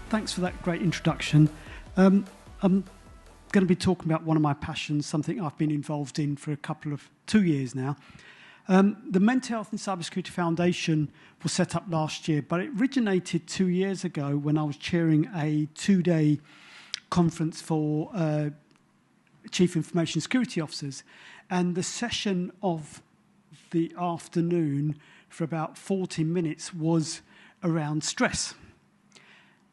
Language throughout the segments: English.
Thanks for that great introduction. I'm going to be talking about one of my passions, something I've been involved in for 2 years now. The Mental Health and Cybersecurity Foundation was set up last year, but it originated 2 years ago when I was chairing a 2-day conference for Chief Information Security Officers. And the session of the afternoon for about 40 minutes was around stress.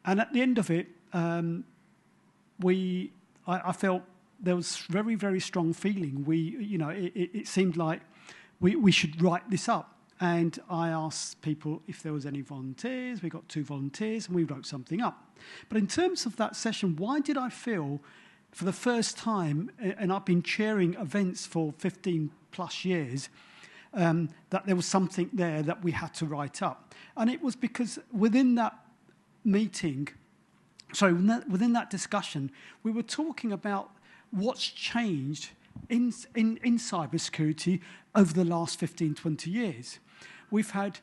And at the end of it, I felt there was very, very strong feeling. It seemed like we should write this up. And I asked people if there was any volunteers. We got 2 volunteers, and we wrote something up. But in terms of that session, why did I feel, for the first time, and I've been chairing events for 15 plus years, that there was something there that we had to write up? And it was because within that within that discussion, we were talking about what's changed in cybersecurity over the last 15, 20 years. We've had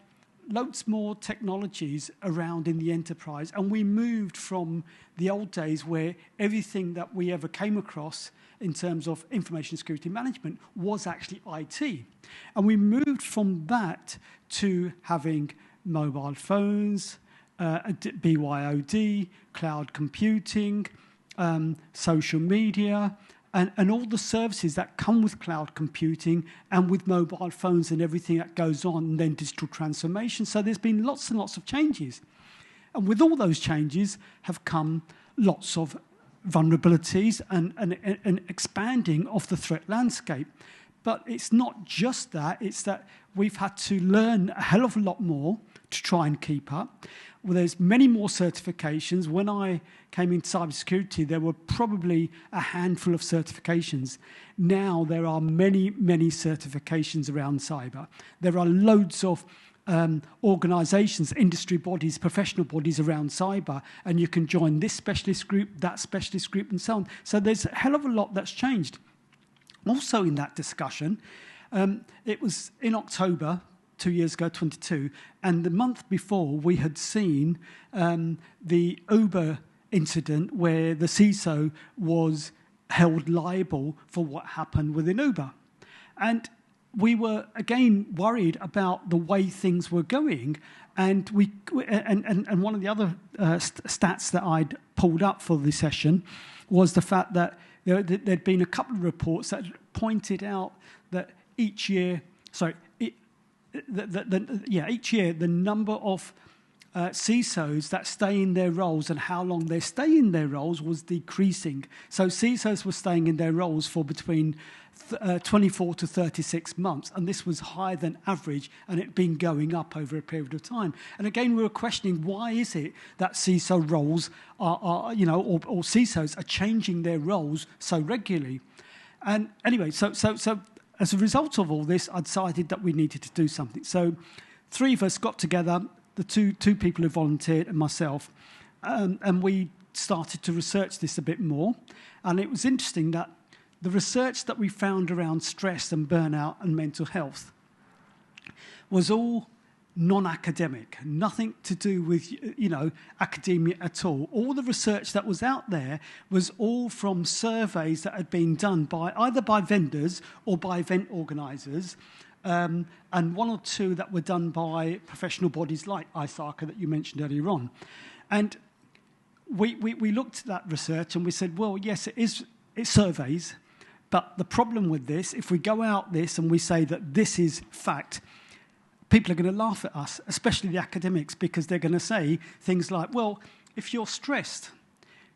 loads more technologies around in the enterprise, and we moved from the old days where everything that we ever came across in terms of information security management was actually IT. And we moved from that to having mobile phones, BYOD, cloud computing, social media, and all the services that come with cloud computing and with mobile phones and everything that goes on, and then digital transformation. So there's been lots and lots of changes. And with all those changes have come lots of vulnerabilities and expanding of the threat landscape. But it's not just that, it's that we've had to learn a hell of a lot more to try and keep up. Well, there's many more certifications. When I came into cybersecurity, there were probably a handful of certifications. Now there are many, many certifications around cyber. There are loads of organizations, industry bodies, professional bodies around cyber, and you can join this specialist group, that specialist group, and so on. So there's a hell of a lot that's changed. Also in that discussion, it was in October 2 years ago, 22, and the month before we had seen the Uber incident where the CISO was held liable for what happened within Uber. And we were, again, worried about the way things were going, and one of the other stats that I'd pulled up for the session was the fact that there'd been a couple of reports that pointed out that each year, each year the number of CISOs that stay in their roles and how long they stay in their roles was decreasing. So CISOs were staying in their roles for between 24 to 36 months, and this was higher than average, and it had been going up over a period of time. And again, we were questioning, why is it that CISO roles or CISOs are changing their roles so regularly? And anyway, so as a result of all this, I decided that we needed to do something. So 3 of us got together, the two people who volunteered and myself, and we started to research this a bit more. And it was interesting that the research that we found around stress and burnout and mental health was all non-academic, nothing to do with academia at all. All the research that was out there was all from surveys that had been done either by vendors or by event organisers, and 1 or 2 that were done by professional bodies like ISACA that you mentioned earlier on. And we looked at that research and we said, well, yes, it's surveys, but the problem with this, if we go out this and we say that this is fact, people are going to laugh at us, especially the academics, because they're going to say things like, well, if you're stressed,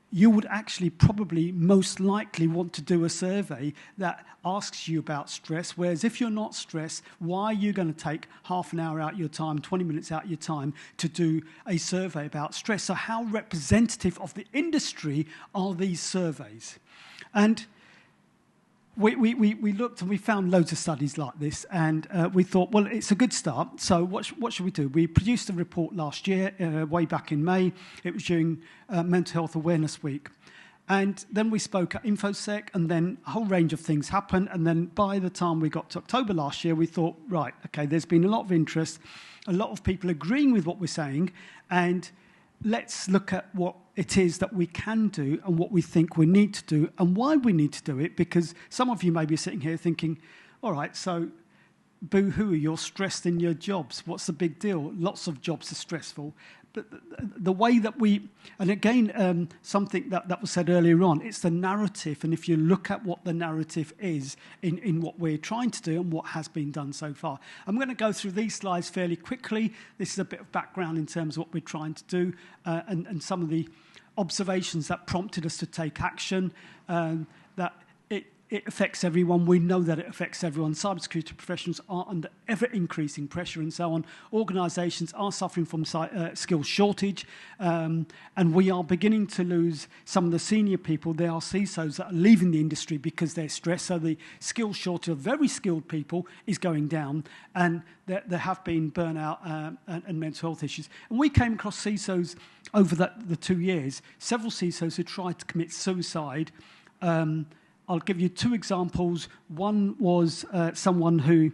you would actually probably most likely want to do a survey that asks you about stress, whereas if you're not stressed, why are you going to take half an hour out of your time, 20 minutes out of your time to do a survey about stress? So how representative of the industry are these surveys? And we looked and we found loads of studies like this, and we thought, well, it's a good start. So what should we do? We produced a report last year, way back in May. It was during Mental Health Awareness Week. And then we spoke at InfoSec, and then a whole range of things happened. And then by the time we got to October last year, we thought, right, okay, there's been a lot of interest, a lot of people agreeing with what we're saying, and let's look at what it is that we can do and what we think we need to do and why we need to do it, because some of you may be sitting here thinking, all right, so boo-hoo, you're stressed in your jobs. What's the big deal? Lots of jobs are stressful. But the way that we, and again, something that was said earlier on, it's the narrative. And if you look at what the narrative is in what we're trying to do and what has been done so far. I'm going to go through these slides fairly quickly. This is a bit of background in terms of what we're trying to do and some of the observations that prompted us to take action, that it affects everyone. We know that it affects everyone. Cybersecurity professionals are under ever-increasing pressure and so on. Organisations are suffering from skills shortage, and we are beginning to lose some of the senior people. There are CISOs that are leaving the industry because they're stressed, so the skill shortage of very skilled people is going down, and there have been burnout and mental health issues. And we came across CISOs over the 2 years, several CISOs who tried to commit suicide. I'll give you two examples. One was someone who,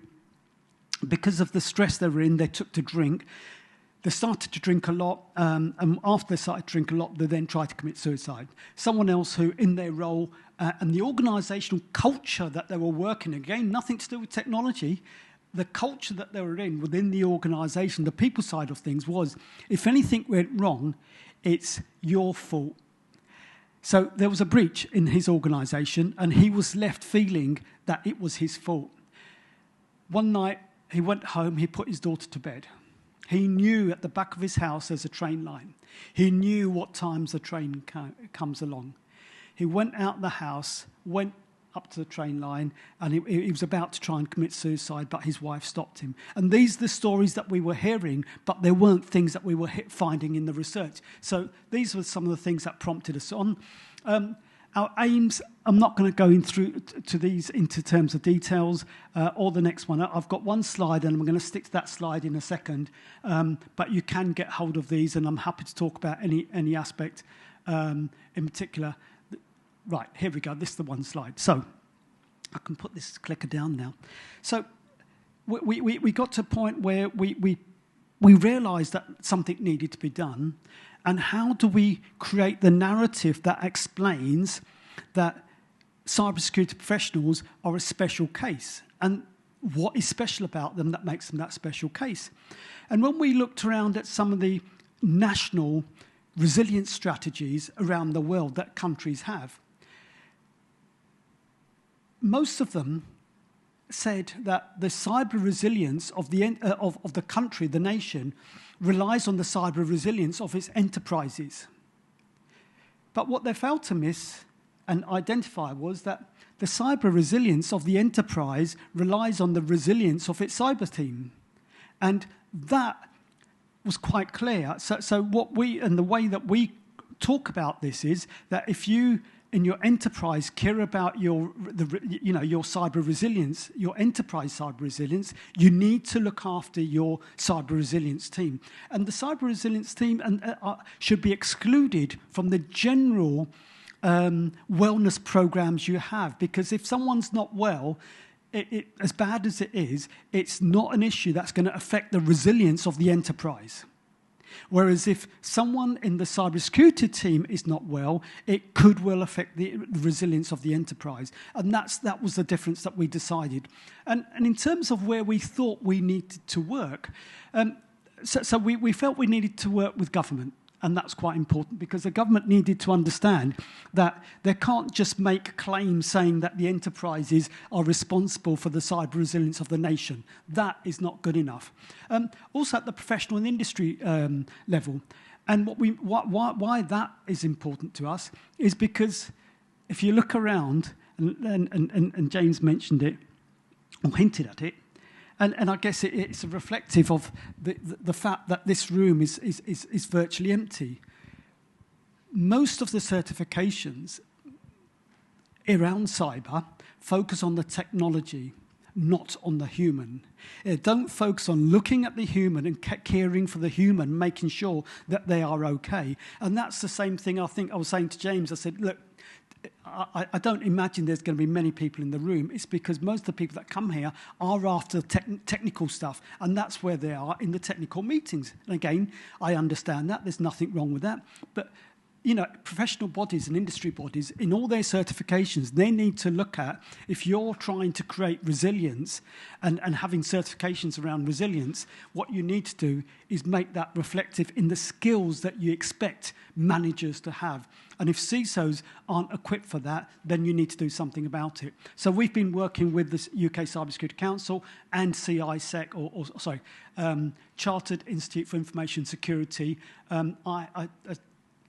because of the stress they were in, they took to drink. They started to drink a lot, and after they started to drink a lot, they then tried to commit suicide. Someone else who, in their role and the organisational culture that they were working, again, nothing to do with technology, the culture that they were in within the organisation, the people side of things was, if anything went wrong, it's your fault. So there was a breach in his organisation, and he was left feeling that it was his fault. One night, he went home, he put his daughter to bed. He knew at the back of his house there's a train line. He knew what times the train comes along. He went out the house, went up to the train line, and he was about to try and commit suicide, but his wife stopped him. And these are the stories that we were hearing, but there weren't things that we were finding in the research. So these were some of the things that prompted us on. Our aims, I'm not going to go in through to these into terms of details, or the next one. I've got one slide, and I'm going to stick to that slide in a second, but you can get hold of these, and I'm happy to talk about any aspect in particular. Right, here we go. This is the one slide. So I can put this clicker down now. So we got to a point where we realised that something needed to be done. And how do we create the narrative that explains that cybersecurity professionals are a special case? And what is special about them that makes them that special case? And when we looked around at some of the national resilience strategies around the world that countries have, most of them said that the cyber resilience of the country, the nation, relies on the cyber resilience of its enterprises. But what they failed to miss and identify was that the cyber resilience of the enterprise relies on the resilience of its cyber team. And that was quite clear. So what the way that we talk about this is that if you in your enterprise care about your cyber resilience, your enterprise cyber resilience, you need to look after your cyber resilience team. And the cyber resilience team should be excluded from the general wellness programs you have, because if someone's not well, as bad as it is, it's not an issue that's going to affect the resilience of the enterprise. Whereas if someone in the cybersecurity team is not well, it could well affect the resilience of the enterprise. And that was the difference that we decided. And in terms of where we thought we needed to work, so we felt we needed to work with government. And that's quite important, because the government needed to understand that they can't just make claims saying that the enterprises are responsible for the cyber resilience of the nation. That is not good enough. Also at the professional and industry level. And why that is important to us is because if you look around, and James mentioned it, or hinted at it, and I guess it's reflective of the fact that this room is virtually empty. Most of the certifications around cyber focus on the technology, not on the human. Don't focus on looking at the human and caring for the human, making sure that they are okay. And that's the same thing I think I was saying to James. I said, look, I don't imagine there's going to be many people in the room. It's because most of the people that come here are after technical stuff, and that's where they are in the technical meetings. And again, I understand that. There's nothing wrong with that. But professional bodies and industry bodies, in all their certifications, they need to look at, if you're trying to create resilience and having certifications around resilience, what you need to do is make that reflective in the skills that you expect managers to have. And if CISOs aren't equipped for that, then you need to do something about it. So we've been working with the UK Cybersecurity Council and CISEC, Chartered Institute for Information Security. I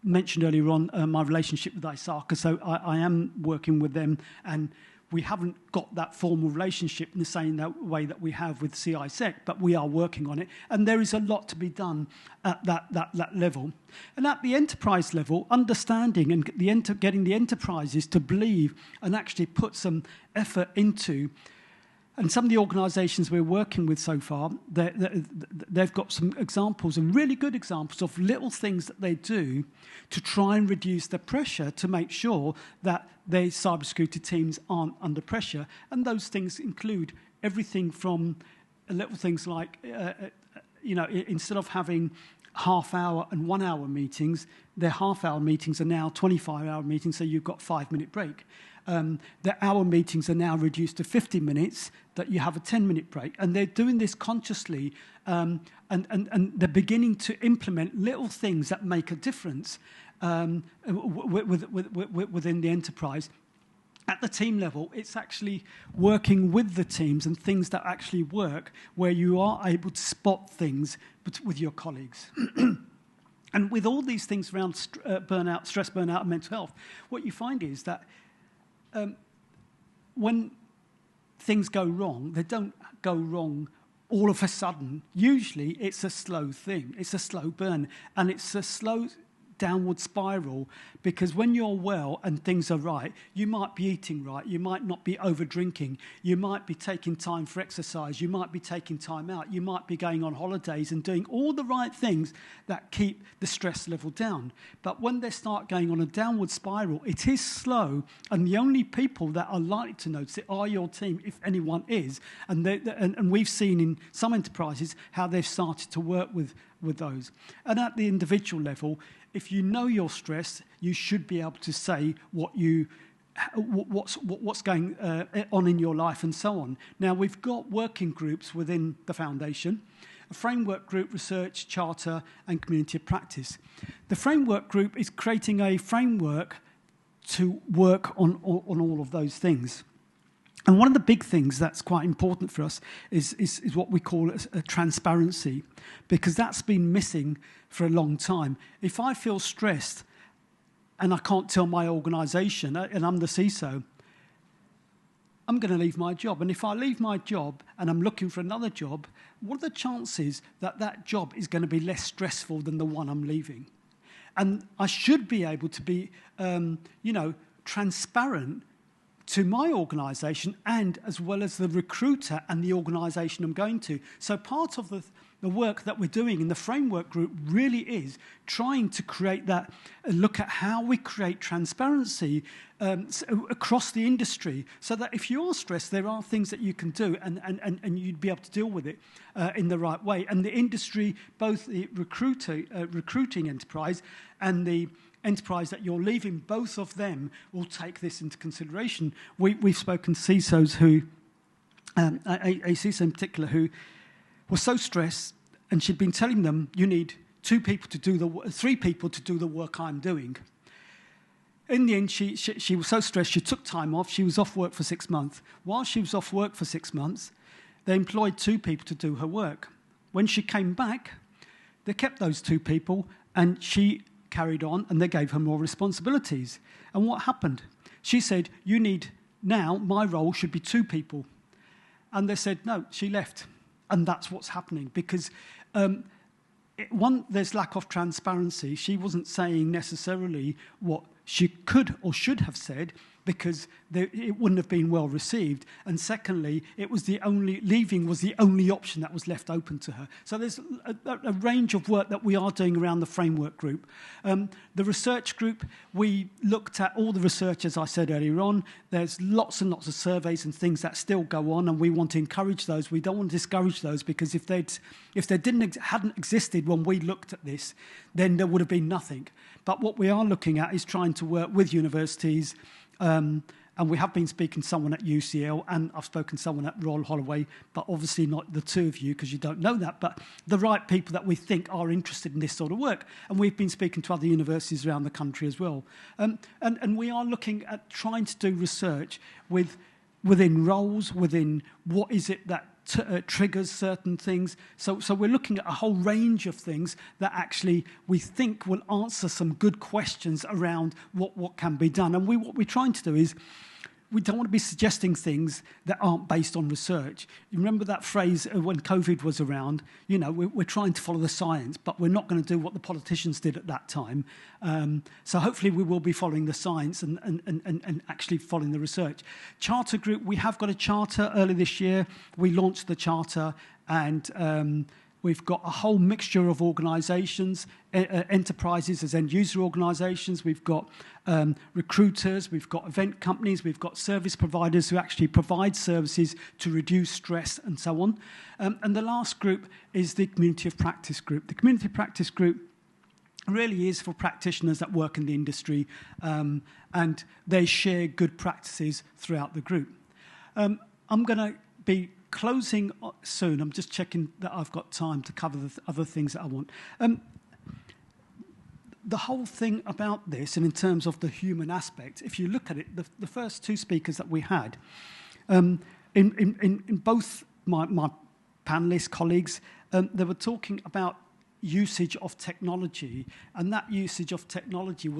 mentioned earlier on my relationship with ISACA, so I am working with them, and we haven't got that formal relationship in the same way that we have with CISEC, but we are working on it, and there is a lot to be done at that level. And at the enterprise level, understanding and getting the enterprises to believe and actually put some effort into. And some of the organisations we're working with so far, they've got some examples, and really good examples of little things that they do to try and reduce the pressure to make sure that their cybersecurity teams aren't under pressure. And those things include everything from little things like, instead of having half-hour and 1 hour meetings, their half-hour meetings are now 25-hour meetings, so you've got 5-minute break. The hour meetings are now reduced to 50 minutes, that you have a 10-minute break. And they're doing this consciously, and they're beginning to implement little things that make a difference within the enterprise. At the team level, it's actually working with the teams and things that actually work, where you are able to spot things with your colleagues. And with all these things around burnout, stress, burnout, and mental health, what you find is that when things go wrong, they don't go wrong all of a sudden. Usually it's a slow thing. It's a slow burn. And it's a slow downward spiral, because when you're well and things are right, you might be eating right, you might not be over drinking, you might be taking time for exercise, you might be taking time out, you might be going on holidays and doing all the right things that keep the stress level down. But when they start going on a downward spiral, it is slow, and the only people that are likely to notice it are your team, if anyone is. And we've seen in some enterprises how they've started to work with those. And at the individual level, if you know you're stressed, you should be able to say what's going on in your life and so on. Now, we've got working groups within the foundation, a framework group, research, charter, and community of practice. The framework group is creating a framework to work on all of those things. And one of the big things that's quite important for us is what we call a transparency, because that's been missing for a long time. If I feel stressed and I can't tell my organisation, and I'm the CISO, I'm going to leave my job. And if I leave my job and I'm looking for another job, what are the chances that that job is going to be less stressful than the one I'm leaving? And I should be able to be, transparent to my organisation, and as well as the recruiter and the organisation I'm going to. So part of the work that we're doing in the framework group really is trying to create that, look at how we create transparency across the industry, so that if you're stressed, there are things that you can do, and you'd be able to deal with it in the right way. And the industry, both the recruiting enterprise and the enterprise that you're leaving, both of them will take this into consideration. We've spoken to CISOs who, a CISO in particular, who was so stressed, and she'd been telling them, you need 3 people to do the work I'm doing. In the end, she was so stressed, she took time off. She was off work for 6 months. While she was off work for 6 months, they employed 2 people to do her work. When she came back, they kept those 2 people, and she carried on, and they gave her more responsibilities. And what happened? She said, now my role should be 2 people. And they said, no, she left. And that's what's happening, because there's lack of transparency. She wasn't saying necessarily what she could or should have said, because it wouldn't have been well received. And secondly, leaving was the only option that was left open to her. So there's a range of work that we are doing around the framework group. The research group, we looked at all the research, as I said earlier on. There's lots and lots of surveys and things that still go on, and we want to encourage those. We don't want to discourage those, because if they hadn't existed when we looked at this, then there would have been nothing. But what we are looking at is trying to work with universities, and we have been speaking to someone at UCL, and I've spoken to someone at Royal Holloway, but obviously not the two of you, because you don't know that, but the right people that we think are interested in this sort of work. And we've been speaking to other universities around the country as well. And we are looking at trying to do research within roles, within what is it that triggers certain things. So we're looking at a whole range of things that actually we think will answer some good questions around what can be done. And what we're trying to do is, we don't want to be suggesting things that aren't based on research. You remember that phrase when COVID was around, we're trying to follow the science, but we're not going to do what the politicians did at that time. So hopefully we will be following the science and actually following the research. Charter Group, we have got a charter early this year. We launched the charter, and we've got a whole mixture of organisations, enterprises as end-user organisations. We've got recruiters, we've got event companies, we've got service providers who actually provide services to reduce stress and so on. And the last group is the Community of Practice group. The Community of Practice group really is for practitioners that work in the industry, and they share good practices throughout the group. I'm going to be closing soon. I'm just checking that I've got time to cover the other things that I want. The whole thing about this, and in terms of the human aspect, if you look at it, the first two speakers that we had, in both my panelist colleagues, they were talking about usage of technology, and that usage of technology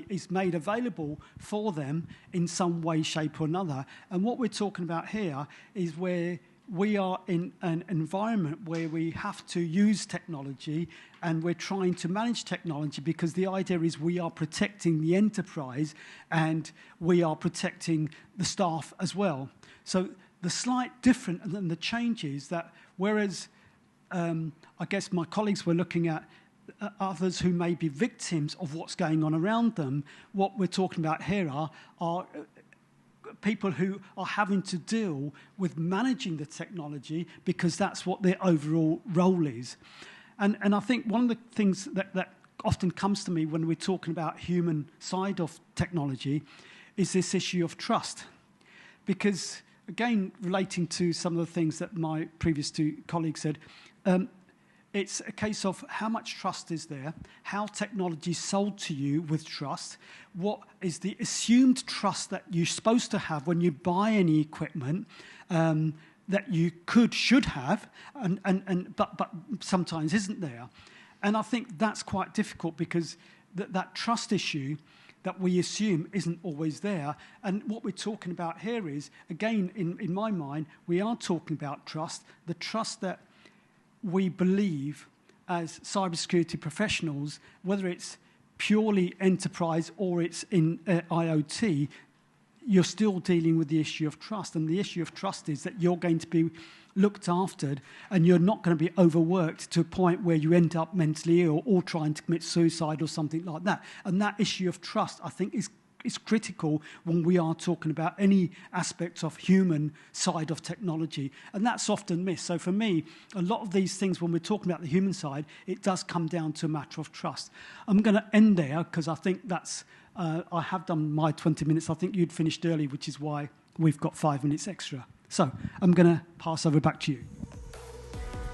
is made available for them in some way, shape or another. And what we're talking about here is where we are in an environment where we have to use technology, and we're trying to manage technology, because the idea is we are protecting the enterprise and we are protecting the staff as well. So the slight difference and the change is that whereas I guess my colleagues were looking at others who may be victims of what's going on around them, what we're talking about here are people who are having to deal with managing the technology, because that's what their overall role is. And I think one of the things that often comes to me when we're talking about human side of technology is this issue of trust. Because, again, relating to some of the things that my previous two colleagues said, it's a case of how much trust is there, how technology is sold to you with trust, what is the assumed trust that you're supposed to have when you buy any equipment that you should have, but sometimes isn't there. And I think that's quite difficult, because that trust issue that we assume isn't always there. And what we're talking about here is, again, in my mind, we are talking about trust, the trust that we believe as cybersecurity professionals, whether it's purely enterprise or it's in IoT, you're still dealing with the issue of trust. And the issue of trust is that you're going to be looked after, and you're not going to be overworked to a point where you end up mentally ill or trying to commit suicide or something like that. And that issue of trust, I think, is critical when we are talking about any aspects of human side of technology. And that's often missed. So for me, a lot of these things, when we're talking about the human side, it does come down to a matter of trust. I'm going to end there, because I think that's, I have done my 20 minutes. I think you'd finished early, which is why we've got 5 minutes extra. So I'm going to pass over back to you.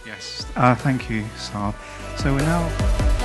Yes, thank you, Saab. So we're now